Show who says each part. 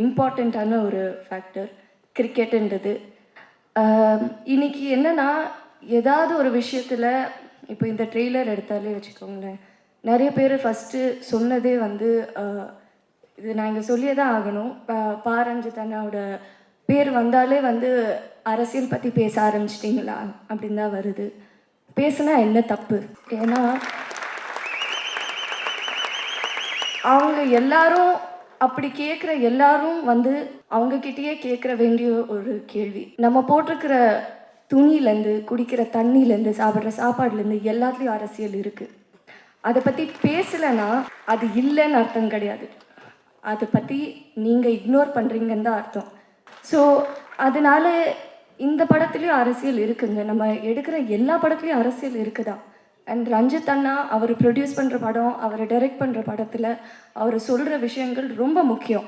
Speaker 1: இம்பார்ட்டண்ட்டான ஒரு ஃபேக்டர் கிரிக்கெட்டுன்றது. இன்னைக்கு என்னென்னா, ஏதாவது ஒரு விஷயத்தில் இப்போ இந்த ட்ரெய்லர் எடுத்தாலே வச்சுக்கோங்களேன், நிறைய பேர் ஃபஸ்ட்டு சொன்னதே வந்து இது நான் இங்கே சொல்லியே தான் ஆகணும். ரஞ்சித் அண்ணாவோட பேர் வந்தாலே வந்து அரசியல் பற்றி பேச ஆரம்பிச்சிட்டிங்களா அப்படின்னு தான் வருது. பேசுனா என்ன தப்பு? ஏன்னா அவங்க எல்லாரும் அப்படி கேட்குற எல்லாரும் வந்து அவங்கக்கிட்டேயே கேட்குற வேண்டிய ஒரு கேள்வி. நம்ம போட்டிருக்கிற துணியிலேருந்து, குடிக்கிற தண்ணியிலேருந்து, சாப்பிட்ற சாப்பாடுலேருந்து எல்லாத்துலேயும் அரசியல் இருக்குது. அதை பற்றி பேசலைன்னா அது இல்லைன்னு அர்த்தம் கிடையாது. அதை பற்றி நீங்கள் இக்னோர் பண்ணுறீங்கன்னு தான் அர்த்தம். ஸோ அதனால இந்த படத்துலேயும் அரசியல் இருக்குங்க. நம்ம எடுக்கிற எல்லா படத்துலேயும் அரசியல் இருக்குதா. அண்ட் ரஞ்சித் அண்ணா அவர் ப்ரொடியூஸ் பண்ணுற படம், அவர் டைரக்ட் பண்ணுற படத்தில் அவர் சொல்கிற விஷயங்கள் ரொம்ப முக்கியம்.